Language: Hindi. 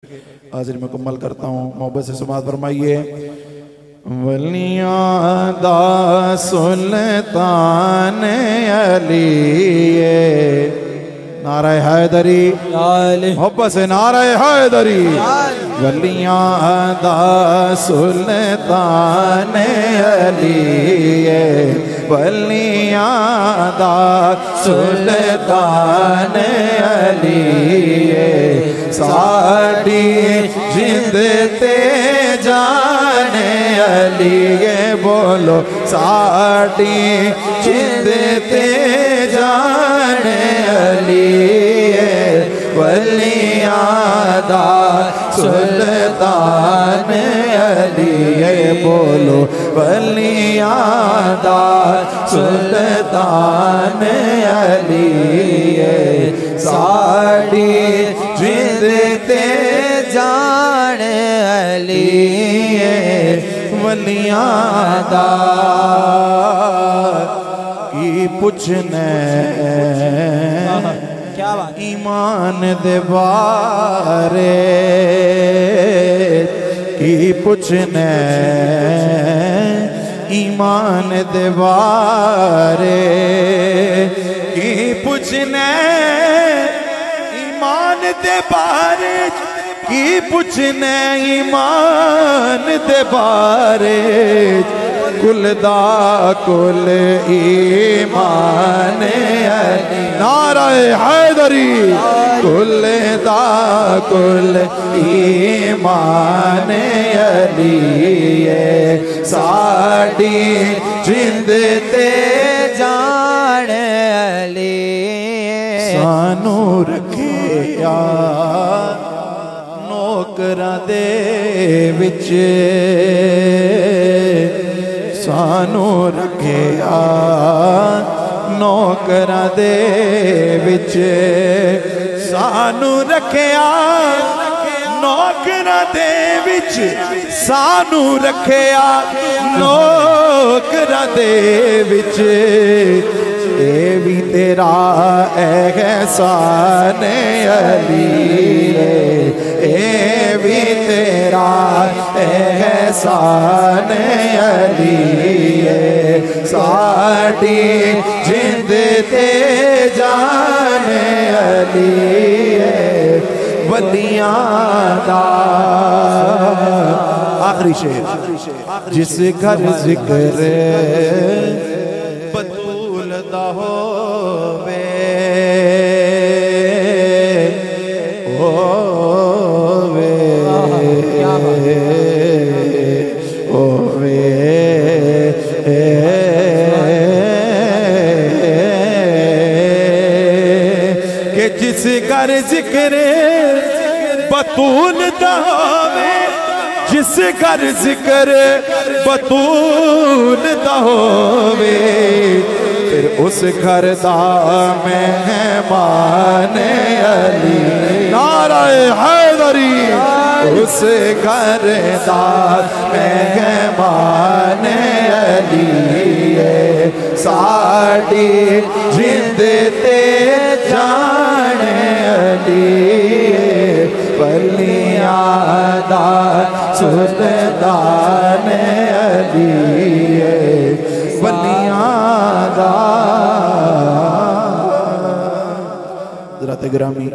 हाजिर मुकम्मल करता हूँ। मोहब्बत से समाअत फरमाइए। वलियां दा सुल्तान अली नारे हैदरी, मोहब्बत से नारे हैदरी। वलियां दा सुल्तान अली, वलियां दा सुल्तान अली, साड़ी जिंद ते जाने अली, बोलो साड़ी जिंद ते जाने अली, वलियां दा सुल्तान अली, बोलो वलियां दा सुल्तान अली, साड़ी जिंद ते जाने अली, वलियां दा की पुछने ईमान दे बारे, की पुछने ईमान दे बारे, की पुछने ईमान दे बारे, की पुछने ईमान दे बारे, कुलदा कुल ईमान अली, नारे हैदरी, कुलदा कुल ईमान अली, साड़ी जिंद ते जाने अली, सानू रखिया नौकरां दे विच, सानू रखिया नौकरां दे विच, सानू रखिया नौकरां दे विच, सानू रखिया नौकरां दे विच, ए भी तेरा एहसान अली, ए भी तेरा एहसान अली, साड़ी जिंद ते जाने अली, वलियां दा आखिरी शेर। जिस घर जिक्र बतूल दा होवे, होवे, होवे, कि जिस घर जिक्र बतूल दा होवे, जिस घर जिक्र बतूल दा होवे, फिर उस घर दा मेहमान अली, नारे हैदरी, उस घर दा मेहमान अली, साड़ी जिंद ते जाने अली, वलियां दा सुल्तान अली, वलियां दा। ज़रा गिरामी